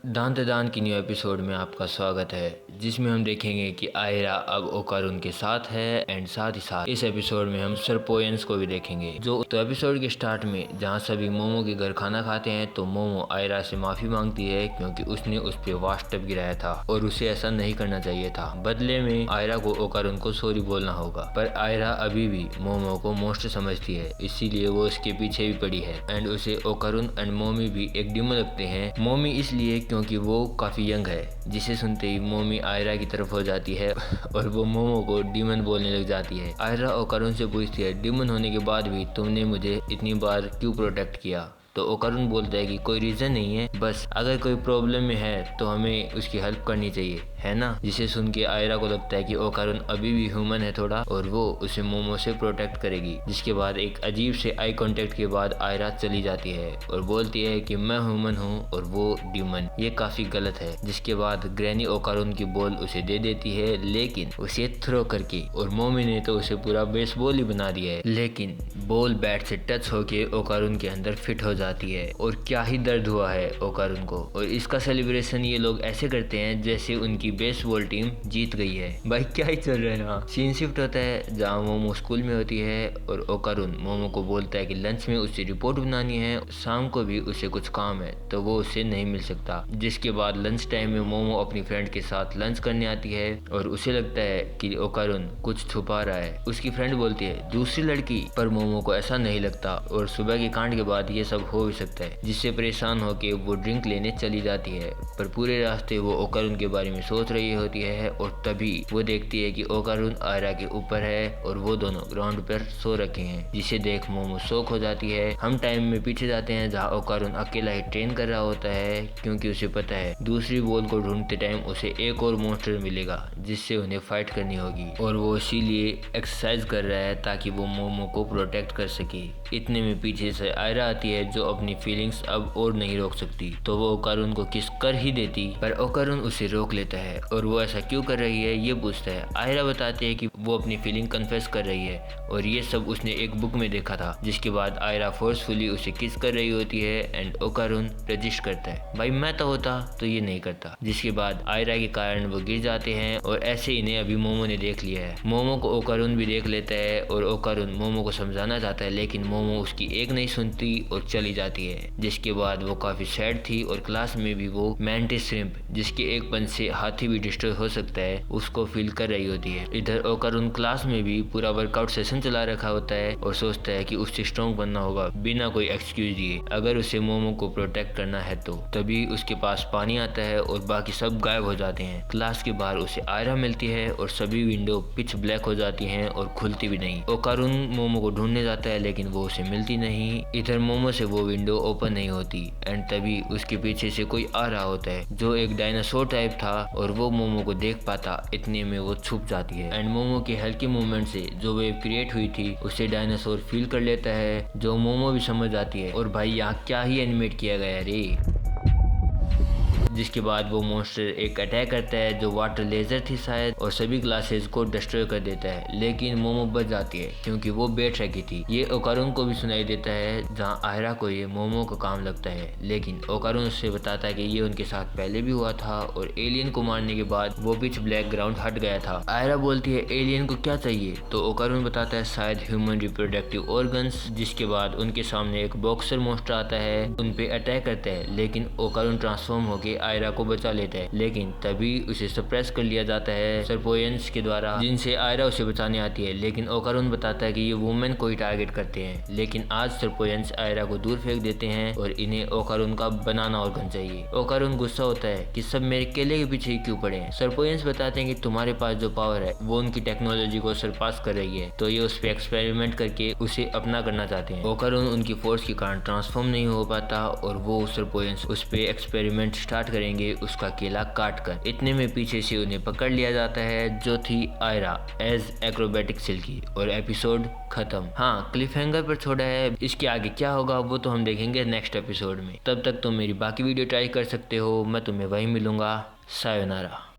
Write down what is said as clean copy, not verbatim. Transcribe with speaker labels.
Speaker 1: दांत दान की न्यू एपिसोड में आपका स्वागत है, जिसमें हम देखेंगे कि आयरा अब ओकारुन के साथ है एंड साथ ही साथ इस एपिसोड में हम सरपोयंस को भी देखेंगे। तो एपिसोड के स्टार्ट में जहां सभी मोमो के घर खाना खाते हैं तो मोमो आयरा से माफी मांगती है क्योंकि उसने उस पे वाश टब गिराया था और उसे ऐसा नहीं करना चाहिए था। बदले में आयरा को ओकारुन को सॉरी बोलना होगा, पर आयरा अभी भी मोमो को मोस्ट समझती है, इसीलिए वो उसके पीछे भी पड़ी है एंड उसे ओकारुन एंड मोमी भी एक डिमो लगते हैं। मोमी इसलिए क्योंकि वो काफी यंग है, जिसे सुनते ही मोमी आयरा की तरफ हो जाती है और वो मोमो को डीमन बोलने लग जाती है। आयरा ओकारुन से पूछती है, डीमन होने के बाद भी तुमने मुझे इतनी बार क्यों प्रोटेक्ट किया? तो ओकारुन बोलता है कि कोई रीजन नहीं है, बस अगर कोई प्रॉब्लम में है तो हमें उसकी हेल्प करनी चाहिए, है ना। जिसे सुन के आयरा को लगता है कि ओकारुन अभी भी ह्यूमन है थोड़ा और वो उसे मोमो से प्रोटेक्ट करेगी। जिसके बाद एक अजीब से आई कांटेक्ट के बाद आयरा चली जाती है और बोलती है कि मैं ह्यूमन हूँ और वो डीमन, ये काफी गलत है। जिसके बाद ग्रैनी ओकारुन की बॉल उसे दे देती है, लेकिन उसे थ्रो करके, और मोमी ने तो उसे पूरा बेसबॉल ही बना दिया है, लेकिन बॉल बैट से टच होके ओकारुन के अंदर फिट हो जाती है और क्या ही दर्द हुआ है ओकारुन को। और इसका सेलिब्रेशन ये लोग ऐसे करते हैं जैसे उनकी बेसबॉल टीम जीत गई है। भाई क्या ही चल रहा है ना। सीन शिफ्ट होता है जहाँ मोमो स्कूल में होती है और ओकारुन मोमो को बोलता है कि लंच में उसे रिपोर्ट बनानी है, शाम को भी उसे कुछ काम है तो वो उससे नहीं मिल सकता। जिसके बाद लंच टाइम में मोमो अपनी फ्रेंड के साथ लंच करने आती है और उसे लगता है कि ओकारुन कुछ छुपा रहा है। उसकी फ्रेंड बोलती है दूसरी लड़की, पर मोमो को ऐसा नहीं लगता और सुबह के कांड के बाद ये सब हो भी सकता है। जिससे परेशान होकर वो ड्रिंक लेने चली जाती है, पर पूरे रास्ते वो ओकारुन के बारे में सोच रही होती है और तभी वो देखती है कि ओकारुन आयरा के ऊपर है और वो दोनों ग्राउंड पर सो रखे हैं। जिसे देख मोमो शॉक हो जाती है। हम टाइम में पीछे जाते हैं जहाँ ओकारुन अकेला ही ट्रेन कर रहा होता है, क्योंकि उसे पता है दूसरी बॉल को ढूंढते टाइम उसे एक और मॉन्स्टर मिलेगा जिससे उन्हें फाइट करनी होगी, और वो इसीलिए एक्सरसाइज कर रहा है ताकि वो मोमो को प्रोटेक्ट कर सके। इतने में पीछे से आयरा आती है जो अपनी फीलिंग्स अब और नहीं रोक सकती, तो वो ओकारुन को किस कर ही देती, पर ओकारुन उसे रोक लेता है और वो ऐसा क्यों कर रही है ये पूछता है। आयरा बताती है कि वो अपनी फीलिंग कन्फेस कर रही है और ये सब उसने एक बुक में देखा था। जिसके बाद आयरा फोर्सफुली उसे किस कर रही होती है एंड ओकारुन रजिस्ट करता है, भाई मैं तो होता तो ये नहीं करता। जिसके बाद आयरा के कारण वो गिर जाते हैं और ऐसे इन्हें अभी मोमो ने देख लिया है। मोमो को ओकारुन भी देख लेता है और ओकारुन मोमो को समझाना चाहता है, लेकिन मोमो उसकी एक नहीं सुनती और चली जाती है। जिसके बाद वो काफी सैड थी और क्लास में भी वो मैंटिस श्रिम्प, जिसके एक पंच से हाथी भी डिस्ट्रॉय हो सकता है, उसको फील कर रही होती है। इधर ओकारुन क्लास में भी पूरा वर्कआउट सेशन चला रखा होता है और सोचता है कि उससे स्ट्रॉन्ग बनना होगा बिना कोई एक्सक्यूज दिए अगर उसे मोमो को प्रोटेक्ट करना है तो। तभी उसके पास पानी आता है और बाकी सब गायब हो जाते हैं। क्लास के बाहर उसे आयरा मिलती है और सभी विंडो पिच ब्लैक हो जाती हैं और खुलती भी नहीं। ओकारुन मोमो को ढूंढने जाता है लेकिन वो उसे मिलती नहीं। इधर मोमो से वो विंडो ओपन नहीं होती एंड तभी उसके पीछे से कोई आ रहा होता है जो एक डायनासोर टाइप था और वो मोमो को देख पाता। इतने में वो छुप जाती है एंड मोमो के हल्के मूवमेंट से जो वेव क्रिएट हुई थी उसे डायनासोर फील कर लेता है, जो मोमो भी समझ जाती है। और भाई यहाँ क्या ही एनिमेट किया गया है रे। जिसके बाद वो मॉन्स्टर एक अटैक करता है जो वाटर लेजर थी शायद, और सभी ग्लासेस को डिस्ट्रॉय कर देता है, लेकिन मोमो बच जाती है क्योंकि वो बैठ रखी थी। ये ओकारुन को भी सुनाई देता है जहाँ आयरा को ये मोमो का काम लगता है, लेकिन ओकारुन उससे बताता है कि ये उनके साथ पहले भी हुआ था और एलियन को मारने के बाद वो पिच ब्लैक ग्राउंड हट गया था। आयरा बोलती है एलियन को क्या चाहिए, तो ओकारुन बताता है शायद ह्यूमन रिप्रोडक्टिव ऑर्गन्स। जिसके बाद उनके सामने एक बॉक्सर मॉन्स्टर आता है, उन पे अटैक करता है, लेकिन ओकारुन ट्रांसफॉर्म होके आयरा को बचा लेता है, लेकिन तभी उसे सप्रेस कर लिया जाता है सरपोयंस के द्वारा, जिनसे आयरा उसे बचाने आती है। लेकिन ओकारुन बताता है कि ये वुमेन को ही टारगेट करते हैं, लेकिन आज सरपोयंस आयरा को दूर फेंक देते हैं और इन्हें ओकारुन का बनाना ऑर्गन चाहिए। ओकारुन गुस्सा होता है कि सब मेरे केले के पीछे ही क्यों पड़े हैं। सरपोयंस बताते हैं कि तुम्हारे पास जो पावर है वो उनकी टेक्नोलॉजी को सरपास कर रही है, तो ये उस पर एक्सपेरिमेंट करके उसे अपना करना चाहते हैं। ओकारुन उनकी फोर्स के कारण ट्रांसफॉर्म नहीं हो पाता और वो सरपोयंस उस पे एक्सपेरिमेंट स्टार्ट करेंगे उसका केला काट कर। इतने में पीछे से उन्हें पकड़ लिया जाता है जो थी आयरा एज एक्रोबेटिक सिल्की, और एपिसोड खत्म। हाँ, क्लिफ हैंगर पर छोड़ा है, इसके आगे क्या होगा वो तो हम देखेंगे नेक्स्ट एपिसोड में। तब तक तुम मेरी बाकी वीडियो ट्राई कर सकते हो, मैं तुम्हें वहीं मिलूंगा। सायोनारा।